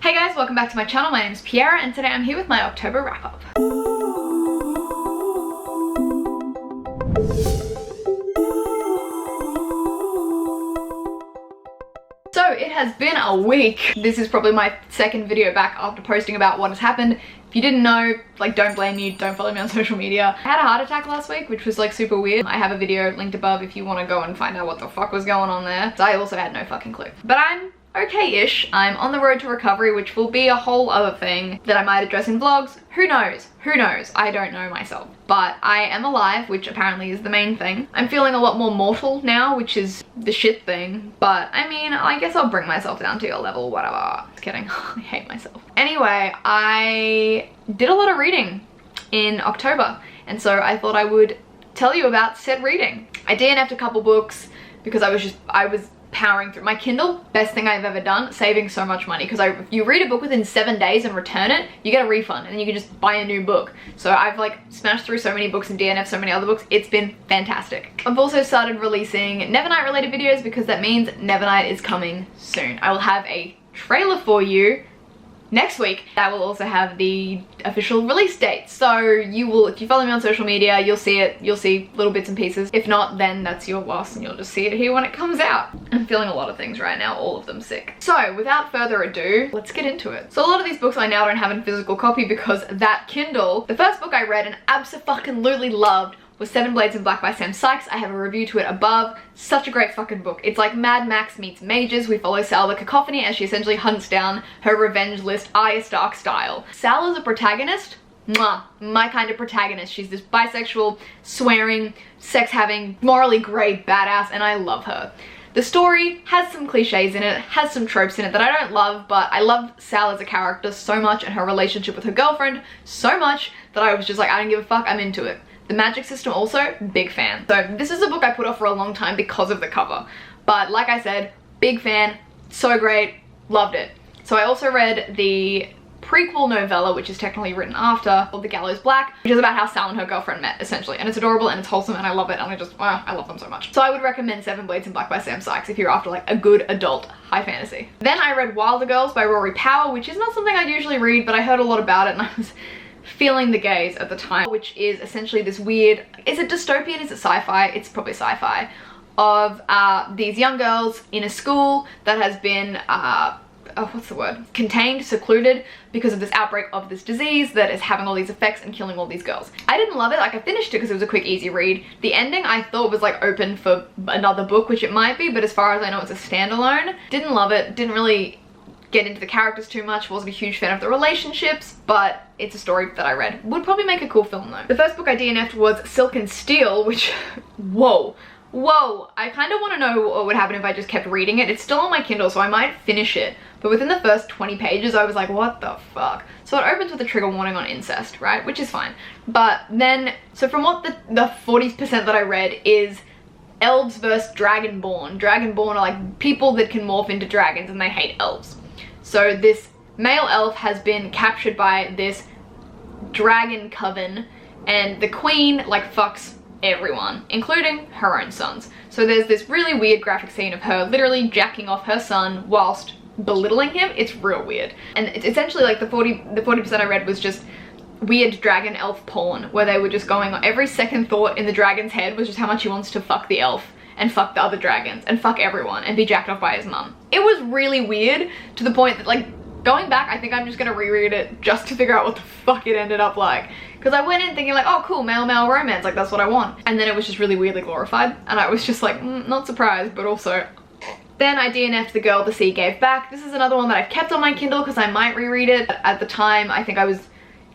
Hey guys, welcome back to my channel. My name is Piera and today I'm here with my October wrap up. So it has been a week. This is probably my second video back after posting about what has happened. If you didn't know, like, don't blame me, don't follow me on social media. I had a heart attack last week, which was like super weird. I have a video linked above if you want to go and find out what the fuck was going on there. So I also had no fucking clue. But I'm okay-ish. I'm on the road to recovery, which will be a whole other thing that I might address in vlogs. Who knows? Who knows? I don't know myself. But I am alive, which apparently is the main thing. I'm feeling a lot more mortal now, which is the shit thing. But I mean, I guess I'll bring myself down to your level, whatever. Just kidding. I hate myself. Anyway, I did a lot of reading in October, and so I thought I would tell you about said reading. I DNF'd a couple books because I was powering through my Kindle. Best thing I've ever done, saving so much money, because if you read a book within 7 days and return it, you get a refund and then you can just buy a new book. So I've like smashed through so many books and DNF'd so many other books. It's been fantastic. I've also started releasing Nevernight related videos because that means Nevernight is coming soon. I will have a trailer for you next week. That will also have the official release date. So you will, if you follow me on social media, you'll see it. You'll see little bits and pieces. If not, then that's your loss and you'll just see it here when it comes out. I'm feeling a lot of things right now, all of them sick. So without further ado, let's get into it. So a lot of these books I now don't have in physical copy because that Kindle, the first book I read and abso-fucking-lutely loved was Seven Blades in Black by Sam Sykes. I have a review to it above. Such a great fucking book. It's like Mad Max meets Mages. We follow Sal the Cacophony as she essentially hunts down her revenge list, Arya Stark style. Sal is a protagonist. Mwah, my kind of protagonist. She's this bisexual, swearing, sex-having, morally grey badass, and I love her. The story has some cliches in it, has some tropes in it that I don't love, but I love Sal as a character so much and her relationship with her girlfriend so much that I was just like, I don't give a fuck, I'm into it. The magic system also, big fan. So this is a book I put off for a long time because of the cover. But like I said, big fan, so great, loved it. So I also read the prequel novella, which is technically written after, called The Gallows Black, which is about how Sal and her girlfriend met, essentially. And it's adorable and it's wholesome and I love it and I love them so much. So I would recommend Seven Blades in Black by Sam Sykes if you're after like a good adult high fantasy. Then I read Wilder Girls by Rory Power, which is not something I usually read, but I heard a lot about it and I was feeling the gaze at the time, which is essentially this weird, is it dystopian, is it sci-fi? It's probably sci-fi, of these young girls in a school that has been, what's the word? Contained, secluded, because of this outbreak of this disease that is having all these effects and killing all these girls. I didn't love it, like I finished it because it was a quick, easy read. The ending I thought was like open for another book, which it might be, but as far as I know it's a standalone. Didn't love it, didn't really get into the characters too much, wasn't a huge fan of the relationships, but it's a story that I read. Would probably make a cool film though. The first book I DNF'd was Silk and Steel, which, whoa, I kind of want to know what would happen if I just kept reading it. It's still on my Kindle, so I might finish it, but within the first 20 pages I was like, what the fuck? So it opens with a trigger warning on incest, right, which is fine. But then, so from what the 40% that I read is elves versus dragonborn. Dragonborn are like people that can morph into dragons and they hate elves. So this male elf has been captured by this dragon coven and the queen like fucks everyone, including her own sons. So there's this really weird graphic scene of her literally jacking off her son whilst belittling him. It's real weird. And it's essentially like the 40% I read was just weird dragon elf porn where they were just going on. Every second thought in the dragon's head was just how much he wants to fuck the elf and fuck the other dragons and fuck everyone and be jacked off by his mum. It was really weird to the point that like going back, I think I'm just gonna reread it just to figure out what the fuck it ended up like. Because I went in thinking like, oh cool, male-male romance, like that's what I want. And then it was just really weirdly glorified. And I was just like, not surprised, but also. Then I DNF'd The Girl the Sea Gave Back. This is another one that I've kept on my Kindle because I might reread it. At the time, I think I was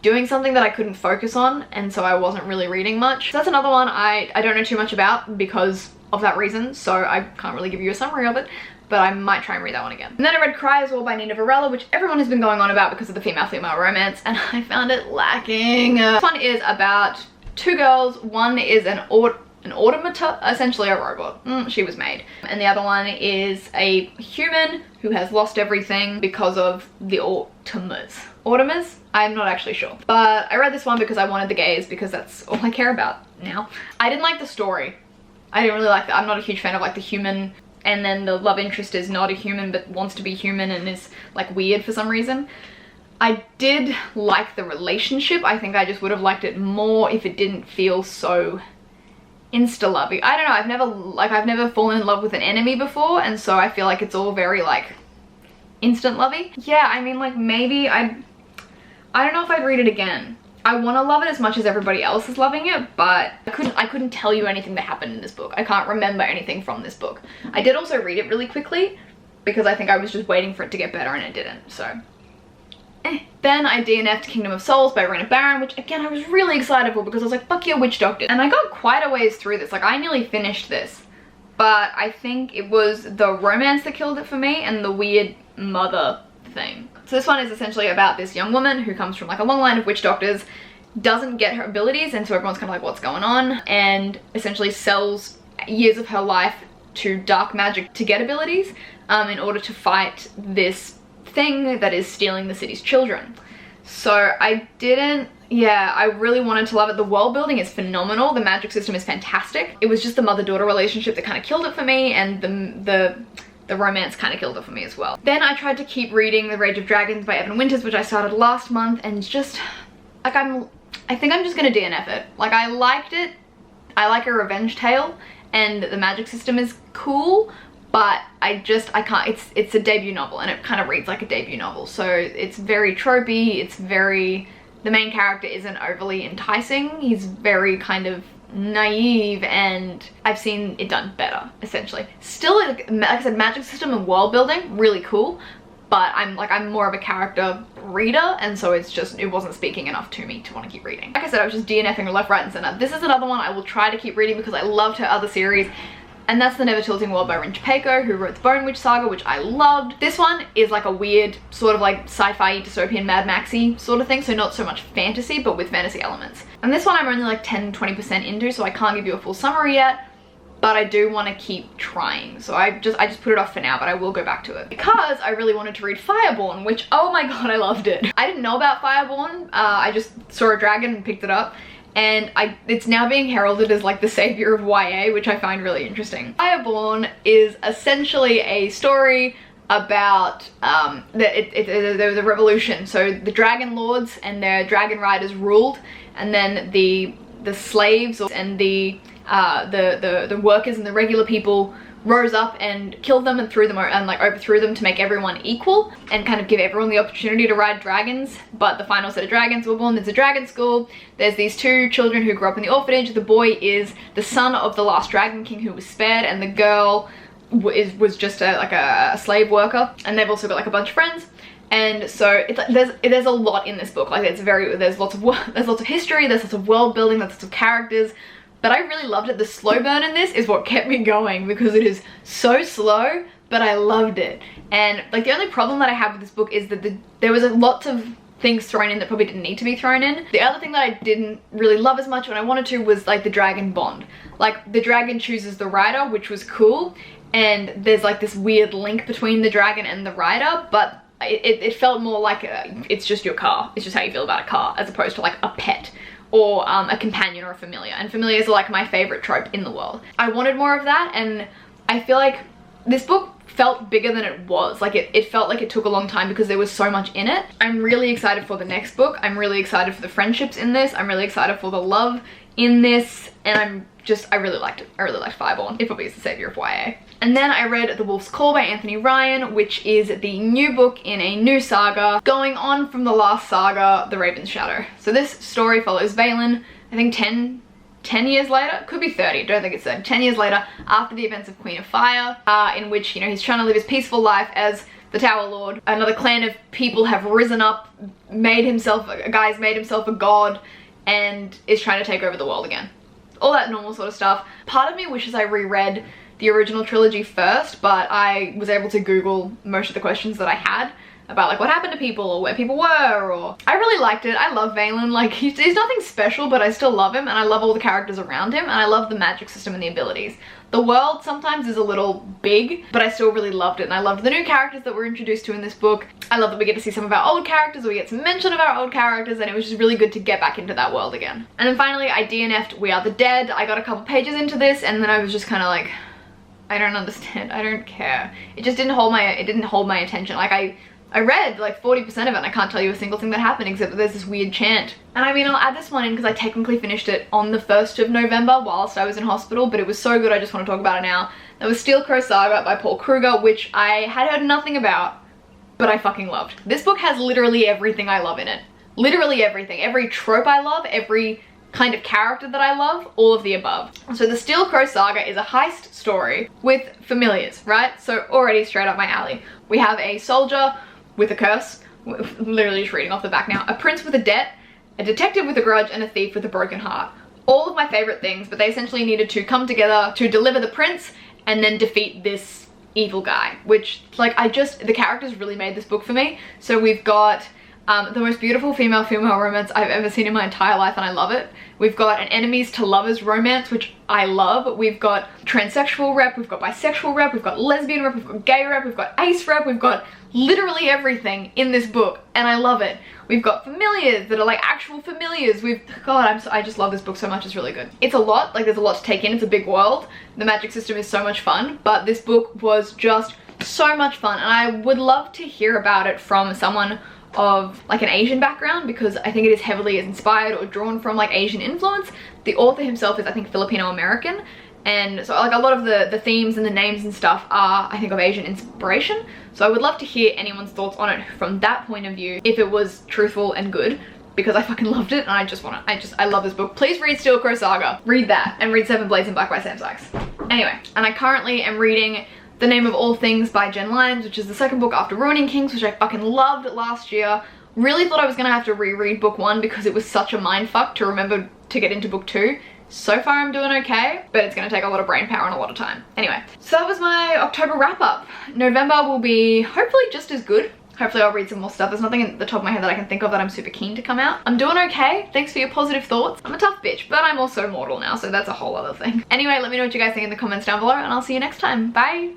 doing something that I couldn't focus on, and so I wasn't really reading much. So that's another one I don't know too much about because of that reason, so I can't really give you a summary of it, but I might try and read that one again. And then I read Cry as Well by Nina Varela, which everyone has been going on about because of the female-female romance, and I found it lacking. This one is about two girls. One is an automata, essentially a robot. She was made. And the other one is a human who has lost everything because of the automas. Automas? I'm not actually sure. But I read this one because I wanted the gays, because that's all I care about now. I didn't like the story. I didn't really like that. I'm not a huge fan of like the human and then the love interest is not a human but wants to be human and is like weird for some reason. I did like the relationship. I think I just would have liked it more if it didn't feel so insta-lovey. I don't know, I've never fallen in love with an enemy before, and so I feel like it's all very like instant lovey. Yeah, I mean, like, maybe I don't know if I'd read it again. I want to love it as much as everybody else is loving it, but I couldn't tell you anything that happened in this book. I can't remember anything from this book. I did also read it really quickly because I think I was just waiting for it to get better and it didn't, so Then I DNF'd Kingdom of Souls by Rena Barron, which again I was really excited for because I was like, fuck yeah, witch doctor. And I got quite a ways through this, like I nearly finished this, but I think it was the romance that killed it for me and the weird mother thing. So this one is essentially about this young woman who comes from like a long line of witch doctors, doesn't get her abilities, and so everyone's kind of like, what's going on? And essentially sells years of her life to dark magic to get abilities in order to fight this thing that is stealing the city's children. So I really wanted to love it. The world building is phenomenal. The magic system is fantastic. It was just the mother-daughter relationship that kind of killed it for me, and the romance kind of killed it for me as well. Then I tried to keep reading The Rage of Dragons by Evan Winters, which I started last month, and just like I think I'm just gonna DNF it. Like, I liked it. I like a revenge tale and the magic system is cool, but I can't, it's a debut novel and it kind of reads like a debut novel. So it's very tropey, it's very, the main character isn't overly enticing. He's very kind of naive, and I've seen it done better, essentially. Still, like I said, magic system and world building, really cool, but I'm more of a character reader, and so it wasn't speaking enough to me to want to keep reading. Like I said, I was just DNFing her left, right, and center. This is another one I will try to keep reading because I loved her other series, and that's The Never Tilting World by Rin Chapeko, who wrote the Bone Witch Saga, which I loved. This one is like a weird, sort of like sci-fi dystopian Mad Maxy sort of thing, so not so much fantasy, but with fantasy elements. And this one I'm only like 10-20% into, so I can't give you a full summary yet, but I do want to keep trying. So I just put it off for now, but I will go back to it because I really wanted to read Fireborn, which, oh my god, I loved it. I didn't know about Fireborn. I just saw a dragon and picked it up, and it's now being heralded as like the savior of YA, which I find really interesting. Fireborn is essentially a story about there was a revolution. So the dragon lords and their dragon riders ruled, and then the slaves and the workers and the regular people rose up and killed them and threw them and like overthrew them to make everyone equal and kind of give everyone the opportunity to ride dragons. But the final set of dragons were born. There's a dragon school. There's these two children who grew up in the orphanage. The boy is the son of the last dragon king who was spared, and the girl was just a slave worker. And they've also got like a bunch of friends. And so it's like there's a lot in this book. Like there's lots of history, there's lots of world building, there's lots of characters. But I really loved it. The slow burn in this is what kept me going because it is so slow, but I loved it. And like the only problem that I have with this book is that there was lots of things thrown in that probably didn't need to be thrown in. The other thing that I didn't really love as much when I wanted to was like the dragon bond. Like the dragon chooses the rider, which was cool, and there's like this weird link between the dragon and the rider, but it felt more like it's just your car. It's just how you feel about a car, as opposed to like a pet or a companion or a familiar. And familiars are like my favorite trope in the world. I wanted more of that, and I feel like this book felt bigger than it was. Like it felt like it took a long time because there was so much in it. I'm really excited for the next book. I'm really excited for the friendships in this. I'm really excited for the love in this, and I really liked it. I really liked Fireborn. It probably is the savior of YA. And then I read The Wolf's Call by Anthony Ryan, which is the new book in a new saga, going on from the last saga, The Raven's Shadow. So this story follows Valen, I think 10 years later, could be 30, don't think it's 30, 10 years later, after the events of Queen of Fire, in which, you know, he's trying to live his peaceful life as the Tower Lord. Another clan of people have risen up, a guy's made himself a god, and is trying to take over the world again. All that normal sort of stuff. Part of me wishes I reread the original trilogy first, but I was able to Google most of the questions that I had about like what happened to people or where people were, or I really liked it. I love Valen. Like he's nothing special, but I still love him, and I love all the characters around him, and I love the magic system and the abilities. The world sometimes is a little big, but I still really loved it, and I loved the new characters that we're introduced to in this book. I love that we get to see some of our old characters, or we get some mention of our old characters, and it was just really good to get back into that world again. And then finally I DNF'd We Are the Dead. I got a couple pages into this, and then I was just kind of like, I don't understand. I don't care. It just didn't hold my attention. Like I read like 40% of it and I can't tell you a single thing that happened except that there's this weird chant. And I mean, I'll add this one in because I technically finished it on the 1st of November whilst I was in hospital, but it was so good I just want to talk about it now. That was Steel Crow Saga by Paul Kruger, which I had heard nothing about, but I fucking loved. This book has literally everything I love in it. Literally everything. Every trope I love, every kind of character that I love, all of the above. So the Steel Crow Saga is a heist story with familiars, right? So already straight up my alley. We have a soldier with a curse, literally just reading off the back now, a prince with a debt, a detective with a grudge, and a thief with a broken heart. All of my favorite things, but they essentially needed to come together to deliver the prince and then defeat this evil guy, which like the characters really made this book for me. So we've got the most beautiful female romance I've ever seen in my entire life, and I love it. We've got an enemies to lovers romance, which I love. We've got transsexual rep, we've got bisexual rep, we've got lesbian rep, we've got gay rep, we've got ace rep, we've got literally everything in this book, and I love it. We've got familiars that are like actual familiars. I just love this book so much. It's really good. It's a lot, like there's a lot to take in. It's a big world. The magic system is so much fun, but this book was just so much fun, and I would love to hear about it from someone of like an Asian background, because I think it is heavily inspired or drawn from like Asian influence. The author himself is, I think, Filipino American, and so like a lot of the themes and the names and stuff are, I think, of Asian inspiration. So I would love to hear anyone's thoughts on it from that point of view, if it was truthful and good, because I fucking loved it, and I love this book. Please read Steel Crow Saga. Read that, and read Seven Blades in Black by Sam Sykes. Anyway, and I currently am reading The Name of All Things by Jen Lyons, which is the second book after Ruining Kings, which I fucking loved last year. Really thought I was gonna have to reread book 1 because it was such a mindfuck to remember to get into book 2. So far I'm doing okay, but it's gonna take a lot of brain power and a lot of time. Anyway, so that was my October wrap up. November will be hopefully just as good. Hopefully I'll read some more stuff. There's nothing at the top of my head that I can think of that I'm super keen to come out. I'm doing okay. Thanks for your positive thoughts. I'm a tough bitch, but I'm also mortal now, so that's a whole other thing. Anyway, let me know what you guys think in the comments down below, and I'll see you next time. Bye!